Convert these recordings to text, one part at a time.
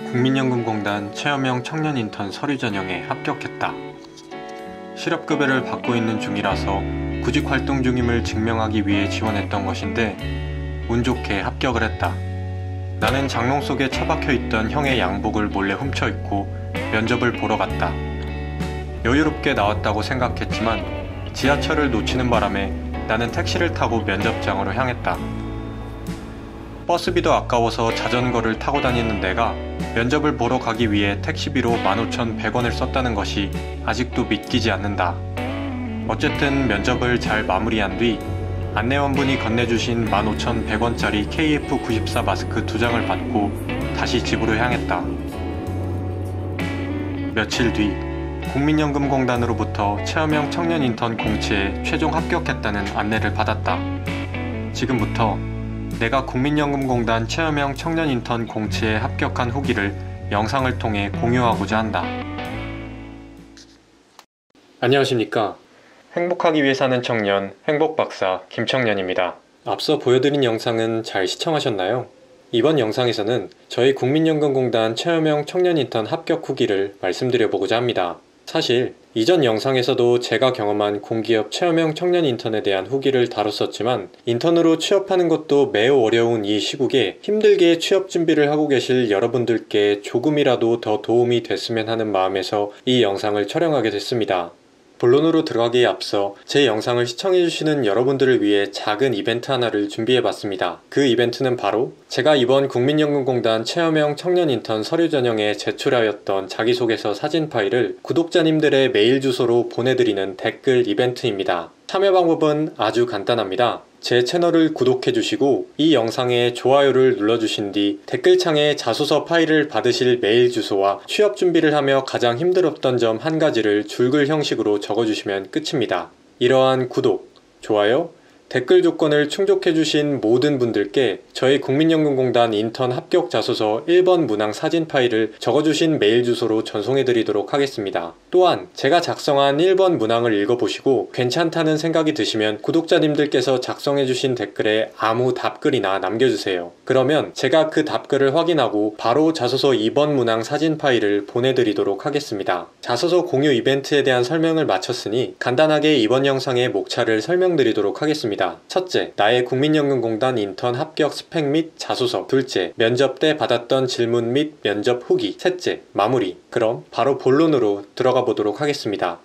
국민연금공단 체험형 청년 인턴 서류 전형에 합격했다. 실업급여를 받고 있는 중이라서 구직 활동 중임을 증명하기 위해 지원했던 것인데 운 좋게 합격을 했다. 나는 장롱 속에 처박혀 있던 형의 양복을 몰래 훔쳐 입고 면접을 보러 갔다. 여유롭게 나왔다고 생각했지만 지하철을 놓치는 바람에 나는 택시를 타고 면접장으로 향했다. 버스비도 아까워서 자전거를 타고 다니는 내가 면접을 보러 가기 위해 택시비로 15,100원을 썼다는 것이 아직도 믿기지 않는다. 어쨌든 면접을 잘 마무리한 뒤 안내원분이 건네주신 15,100원짜리 KF94 마스크 2장을 받고 다시 집으로 향했다. 며칠 뒤 국민연금공단으로부터 체험형 청년 인턴 공채에 최종 합격했다는 안내를 받았다. 지금부터 내가 국민연금공단 체험형 청년 인턴 공채에 합격한 후기를 영상을 통해 공유하고자 한다. 안녕하십니까. 행복하기 위해 사는 청년 행복박사 김청년입니다. 앞서 보여드린 영상은 잘 시청하셨나요? 이번 영상에서는 저희 국민연금공단 체험형 청년 인턴 합격 후기를 말씀드려보고자 합니다. 사실 이전 영상에서도 제가 경험한 공기업 체험형 청년 인턴에 대한 후기를 다뤘었지만 인턴으로 취업하는 것도 매우 어려운 이 시국에 힘들게 취업 준비를 하고 계실 여러분들께 조금이라도 더 도움이 됐으면 하는 마음에서 이 영상을 촬영하게 됐습니다. 본론으로 들어가기에 앞서 제 영상을 시청해주시는 여러분들을 위해 작은 이벤트 하나를 준비해봤습니다. 그 이벤트는 바로 제가 이번 국민연금공단 체험형 청년 인턴 서류 전형에 제출하였던 자기소개서 사진 파일을 구독자님들의 메일 주소로 보내드리는 댓글 이벤트입니다. 참여 방법은 아주 간단합니다. 제 채널을 구독해주시고 이 영상에 좋아요를 눌러주신 뒤 댓글창에 자소서 파일을 받으실 메일 주소와 취업 준비를 하며 가장 힘들었던 점 한 가지를 줄글 형식으로 적어주시면 끝입니다. 이러한 구독, 좋아요, 댓글 조건을 충족해주신 모든 분들께 저희 국민연금공단 인턴 합격 자소서 1번 문항 사진 파일을 적어주신 메일 주소로 전송해드리도록 하겠습니다. 또한 제가 작성한 1번 문항을 읽어보시고 괜찮다는 생각이 드시면 구독자님들께서 작성해주신 댓글에 아무 답글이나 남겨주세요. 그러면 제가 그 답글을 확인하고 바로 자소서 2번 문항 사진 파일을 보내드리도록 하겠습니다. 자소서 공유 이벤트에 대한 설명을 마쳤으니 간단하게 이번 영상의 목차를 설명드리도록 하겠습니다. 첫째, 나의 국민연금공단 인턴 합격 스펙 및 자소서. 둘째, 면접 때 받았던 질문 및 면접 후기. 셋째, 마무리. 그럼 바로 본론으로 들어가 보도록 하겠습니다.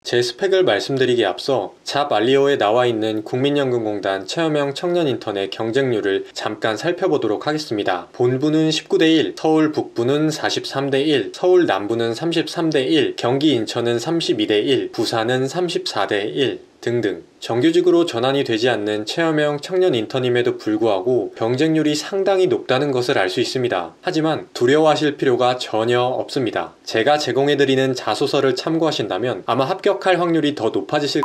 제 스펙을 말씀드리기에 앞서 잡알리오에 나와 있는 국민연금공단 체험형 청년 인턴의 경쟁률을 잠깐 살펴보도록 하겠습니다. 본부는 19대1, 서울 북부는 43대1, 서울 남부는 33대1, 경기 인천은 32대1, 부산은 34대1 등등 정규직으로 전환이 되지 않는 체험형 청년 인턴임에도 불구하고 경쟁률이 상당히 높다는 것을 알 수 있습니다. 하지만 두려워하실 필요가 전혀 없습니다. 제가 제공해드리는 자소서를 참고하신다면 아마 합격할 확률이 더 높아지실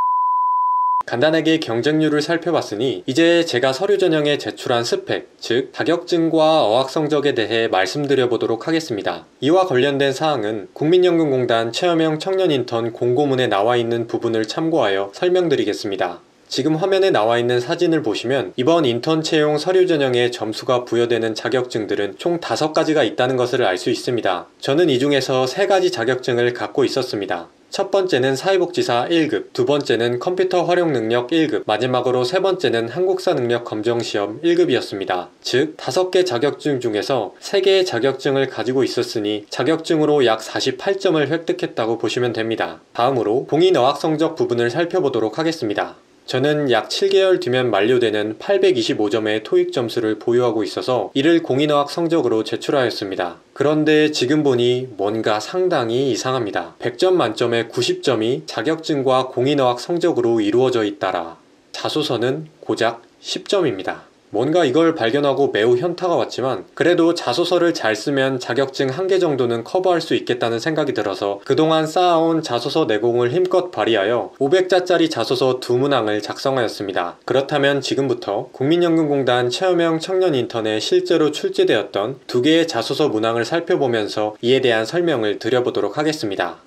간단하게 경쟁률을 살펴봤으니 이제 제가 서류 전형에 제출한 스펙, 즉 자격증과 어학 성적에 대해 말씀드려 보도록 하겠습니다. 이와 관련된 사항은 국민연금공단 체험형 청년 인턴 공고문에 나와 있는 부분을 참고하여 설명드리겠습니다. 지금 화면에 나와 있는 사진을 보시면 이번 인턴 채용 서류 전형에 점수가 부여되는 자격증들은 총 5가지가 있다는 것을 알 수 있습니다. 저는 이 중에서 3가지 자격증을 갖고 있었습니다. 첫 번째는 사회복지사 1급, 두 번째는 컴퓨터 활용 능력 1급, 마지막으로 세 번째는 한국사 능력 검정시험 1급이었습니다. 즉, 5개 자격증 중에서 3개의 자격증을 가지고 있었으니 자격증으로 약 48점을 획득했다고 보시면 됩니다. 다음으로 공인 어학 성적 부분을 살펴보도록 하겠습니다. 저는 약 7개월 뒤면 만료되는 825점의 토익 점수를 보유하고 있어서 이를 공인어학 성적으로 제출하였습니다. 그런데 지금 보니 뭔가 상당히 이상합니다. 100점 만점에 90점이 자격증과 공인어학 성적으로 이루어져 있다라. 자소서는 고작 10점입니다. 뭔가 이걸 발견하고 매우 현타가 왔지만 그래도 자소서를 잘 쓰면 자격증 1개 정도는 커버할 수 있겠다는 생각이 들어서 그동안 쌓아온 자소서 내공을 힘껏 발휘하여 500자짜리 자소서 2문항을 작성하였습니다. 그렇다면 지금부터 국민연금공단 체험형 청년 인턴에 실제로 출제되었던 2개의 자소서 문항을 살펴보면서 이에 대한 설명을 드려보도록 하겠습니다.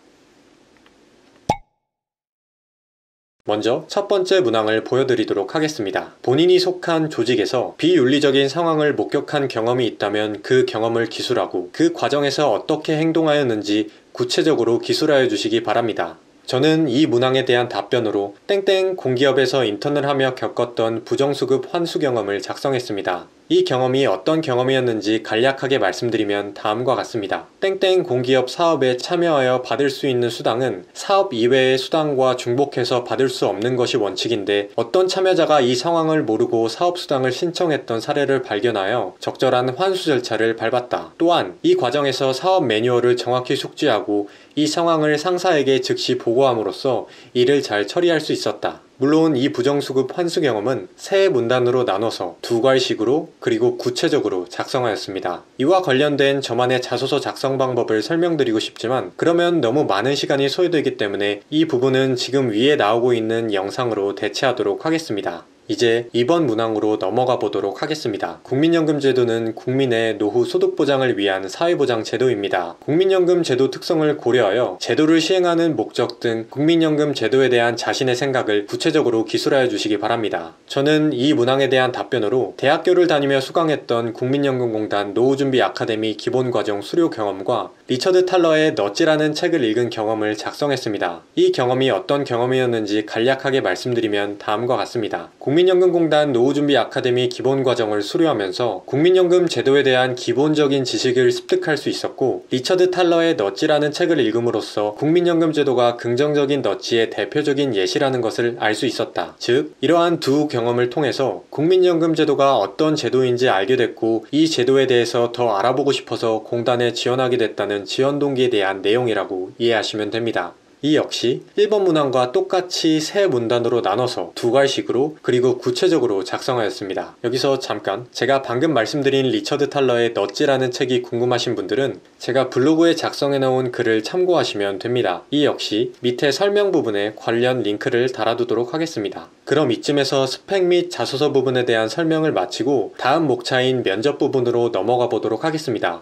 먼저 첫 번째 문항을 보여드리도록 하겠습니다. 본인이 속한 조직에서 비윤리적인 상황을 목격한 경험이 있다면 그 경험을 기술하고 그 과정에서 어떻게 행동하였는지 구체적으로 기술하여 주시기 바랍니다. 저는 이 문항에 대한 답변으로 땡땡 공기업에서 인턴을 하며 겪었던 부정수급 환수 경험을 작성했습니다. 이 경험이 어떤 경험이었는지 간략하게 말씀드리면 다음과 같습니다. 땡땡 공기업 사업에 참여하여 받을 수 있는 수당은 사업 이외의 수당과 중복해서 받을 수 없는 것이 원칙인데 어떤 참여자가 이 상황을 모르고 사업수당을 신청했던 사례를 발견하여 적절한 환수 절차를 밟았다. 또한 이 과정에서 사업 매뉴얼을 정확히 숙지하고 이 상황을 상사에게 즉시 보고함으로써 일을 잘 처리할 수 있었다. 물론 이 부정수급 환수 경험은 세 문단으로 나눠서 두 괄식으로 그리고 구체적으로 작성하였습니다. 이와 관련된 저만의 자소서 작성 방법을 설명드리고 싶지만 그러면 너무 많은 시간이 소요되기 때문에 이 부분은 지금 위에 나오고 있는 영상으로 대체하도록 하겠습니다. 이제 이번 문항으로 넘어가 보도록 하겠습니다. 국민연금 제도는 국민의 노후 소득 보장을 위한 사회보장 제도입니다. 국민연금 제도 특성을 고려하여 제도를 시행하는 목적 등 국민연금 제도에 대한 자신의 생각을 구체적으로 기술하여 주시기 바랍니다. 저는 이 문항에 대한 답변으로 대학교를 다니며 수강했던 국민연금공단 노후준비 아카데미 기본과정 수료 경험과 리처드 탈러의 넛지라는 책을 읽은 경험을 작성했습니다. 이 경험이 어떤 경험이었는지 간략하게 말씀드리면 다음과 같습니다. 국민연금공단 노후준비 아카데미 기본과정을 수료하면서 국민연금 제도에 대한 기본적인 지식을 습득할 수 있었고 리처드 탈러의 넛지라는 책을 읽음으로써 국민연금 제도가 긍정적인 넛지의 대표적인 예시라는 것을 알 수 있었다. 즉 이러한 두 경험을 통해서 국민연금 제도가 어떤 제도인지 알게 됐고 이 제도에 대해서 더 알아보고 싶어서 공단에 지원하게 됐다는 지원 동기에 대한 내용이라고 이해하시면 됩니다. 이 역시 1번 문항과 똑같이 세 문단으로 나눠서 두 괄식으로 그리고 구체적으로 작성하였습니다. 여기서 잠깐 제가 방금 말씀드린 리처드 탈러의 넛지라는 책이 궁금하신 분들은 제가 블로그에 작성해 놓은 글을 참고하시면 됩니다. 이 역시 밑에 설명 부분에 관련 링크를 달아두도록 하겠습니다. 그럼 이쯤에서 스펙 및 자소서 부분에 대한 설명을 마치고 다음 목차인 면접 부분으로 넘어가 보도록 하겠습니다.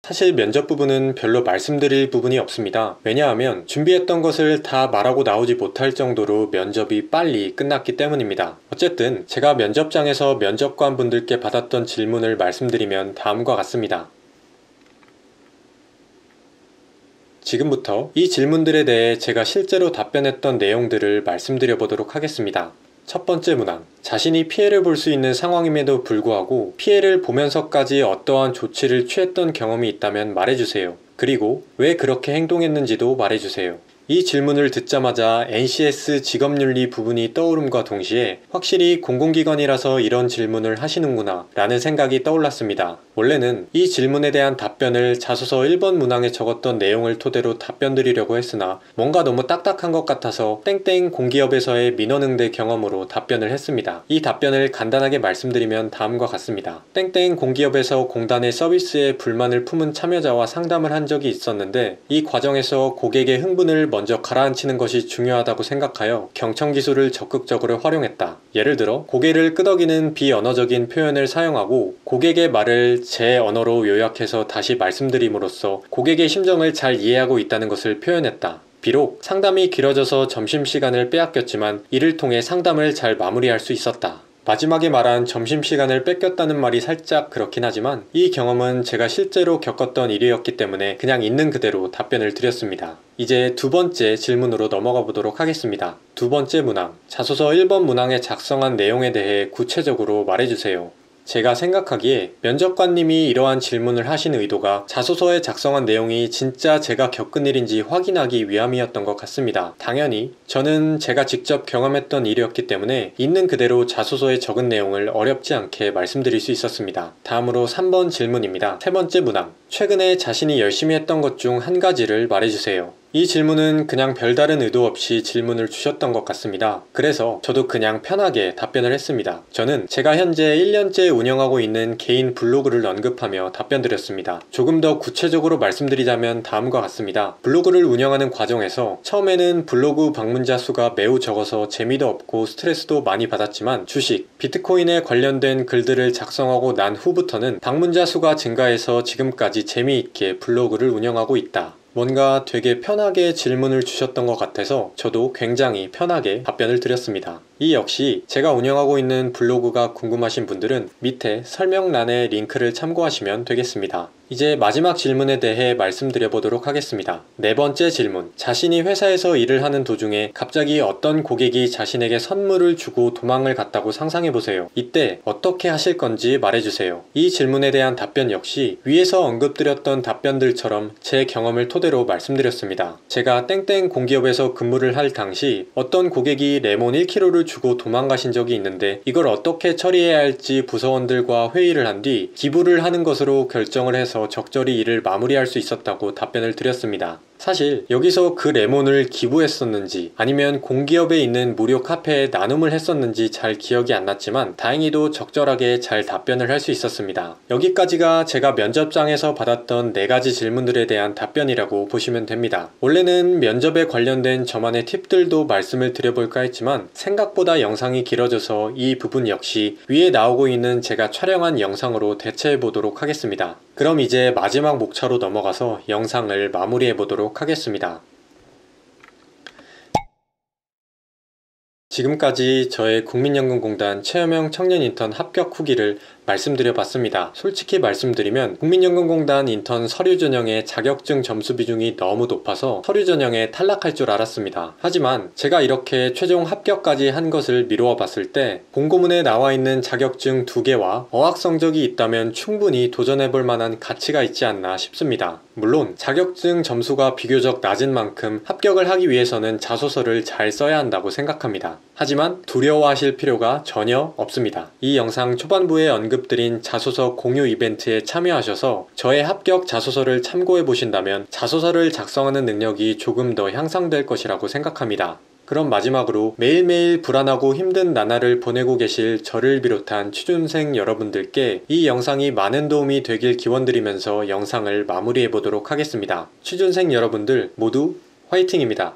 사실 면접 부분은 별로 말씀드릴 부분이 없습니다. 왜냐하면 준비했던 것을 다 말하고 나오지 못할 정도로 면접이 빨리 끝났기 때문입니다. 어쨌든 제가 면접장에서 면접관 분들께 받았던 질문을 말씀드리면 다음과 같습니다. 지금부터 이 질문들에 대해 제가 실제로 답변했던 내용들을 말씀드려 보도록 하겠습니다. 첫 번째 문항, 자신이 피해를 볼 수 있는 상황임에도 불구하고 피해를 보면서까지 어떠한 조치를 취했던 경험이 있다면 말해주세요. 그리고 왜 그렇게 행동했는지도 말해주세요. 이 질문을 듣자마자 NCS 직업윤리 부분이 떠오름과 동시에 확실히 공공기관이라서 이런 질문을 하시는구나 라는 생각이 떠올랐습니다. 원래는 이 질문에 대한 답변을 자소서 1번 문항에 적었던 내용을 토대로 답변 드리려고 했으나 뭔가 너무 딱딱한 것 같아서 땡땡 공기업에서의 민원응대 경험으로 답변을 했습니다. 이 답변을 간단하게 말씀드리면 다음과 같습니다. 땡땡 공기업에서 공단의 서비스에 불만을 품은 참여자와 상담을 한 적이 있었는데 이 과정에서 고객의 흥분을 먼저 가라앉히는 것이 중요하다고 생각하여 경청기술을 적극적으로 활용했다. 예를 들어 고개를 끄덕이는 비언어적인 표현을 사용하고 고객의 말을 제 언어로 요약해서 다시 말씀드림으로써 고객의 심정을 잘 이해하고 있다는 것을 표현했다. 비록 상담이 길어져서 점심시간을 빼앗겼지만 이를 통해 상담을 잘 마무리할 수 있었다. 마지막에 말한 점심시간을 뺏겼다는 말이 살짝 그렇긴 하지만 이 경험은 제가 실제로 겪었던 일이었기 때문에 그냥 있는 그대로 답변을 드렸습니다. 이제 두 번째 질문으로 넘어가 보도록 하겠습니다. 두 번째 문항, 자소서 1번 문항에 작성한 내용에 대해 구체적으로 말해주세요. 제가 생각하기에 면접관님이 이러한 질문을 하신 의도가 자소서에 작성한 내용이 진짜 제가 겪은 일인지 확인하기 위함이었던 것 같습니다. 당연히 저는 제가 직접 경험했던 일이었기 때문에 있는 그대로 자소서에 적은 내용을 어렵지 않게 말씀드릴 수 있었습니다. 다음으로 3번 질문입니다. 세 번째 문항, 최근에 자신이 열심히 했던 것 중 한 가지를 말해주세요. 이 질문은 그냥 별다른 의도 없이 질문을 주셨던 것 같습니다. 그래서 저도 그냥 편하게 답변을 했습니다. 저는 제가 현재 1년째 운영하고 있는 개인 블로그를 언급하며 답변 드렸습니다. 조금 더 구체적으로 말씀드리자면 다음과 같습니다. 블로그를 운영하는 과정에서 처음에는 블로그 방문자 수가 매우 적어서 재미도 없고 스트레스도 많이 받았지만 주식, 비트코인에 관련된 글들을 작성하고 난 후부터는 방문자 수가 증가해서 지금까지 재미있게 블로그를 운영하고 있다. 뭔가 되게 편하게 질문을 주셨던 것 같아서 저도 굉장히 편하게 답변을 드렸습니다. 이 역시 제가 운영하고 있는 블로그가 궁금하신 분들은 밑에 설명란에 링크를 참고하시면 되겠습니다. 이제 마지막 질문에 대해 말씀드려 보도록 하겠습니다. 네 번째 질문. 자신이 회사에서 일을 하는 도중에 갑자기 어떤 고객이 자신에게 선물을 주고 도망을 갔다고 상상해 보세요. 이때 어떻게 하실 건지 말해주세요. 이 질문에 대한 답변 역시 위에서 언급드렸던 답변들처럼 제 경험을 토대로 말씀드렸습니다. 제가 땡땡 공기업에서 근무를 할 당시 어떤 고객이 레몬 1kg를 주고 도망가신 적이 있는데 이걸 어떻게 처리해야 할지 부서원들과 회의를 한 뒤 기부를 하는 것으로 결정을 해서 적절히 일을 마무리할 수 있었다고 답변을 드렸습니다. 사실 여기서 그 레몬을 기부했었는지 아니면 공기업에 있는 무료 카페에 나눔을 했었는지 잘 기억이 안 났지만 다행히도 적절하게 잘 답변을 할 수 있었습니다. 여기까지가 제가 면접장에서 받았던 4가지 질문들에 대한 답변이라고 보시면 됩니다. 원래는 면접에 관련된 저만의 팁들도 말씀을 드려볼까 했지만 생각보다 영상이 길어져서 이 부분 역시 위에 나오고 있는 제가 촬영한 영상으로 대체해 보도록 하겠습니다. 그럼 이제 마지막 목차로 넘어가서 영상을 마무리해 보도록 하겠습니다. 지금까지 저의 국민연금공단 체험형 청년 인턴 합격 후기를 말씀드려 봤습니다. 솔직히 말씀드리면 국민연금공단 인턴 서류 전형의 자격증 점수 비중이 너무 높아서 서류 전형에 탈락할 줄 알았습니다. 하지만 제가 이렇게 최종 합격까지 한 것을 미루어 봤을 때 공고문에 나와 있는 자격증 2개와 어학 성적이 있다면 충분히 도전해 볼 만한 가치가 있지 않나 싶습니다. 물론 자격증 점수가 비교적 낮은 만큼 합격을 하기 위해서는 자소서를 잘 써야 한다고 생각합니다. 하지만 두려워하실 필요가 전혀 없습니다. 이 영상 초반부에 언급드린 자소서 공유 이벤트에 참여하셔서 저의 합격 자소서를 참고해 보신다면 자소서를 작성하는 능력이 조금 더 향상될 것이라고 생각합니다. 그럼 마지막으로 매일매일 불안하고 힘든 나날을 보내고 계실 저를 비롯한 취준생 여러분들께 이 영상이 많은 도움이 되길 기원드리면서 영상을 마무리해 보도록 하겠습니다. 취준생 여러분들 모두 화이팅입니다.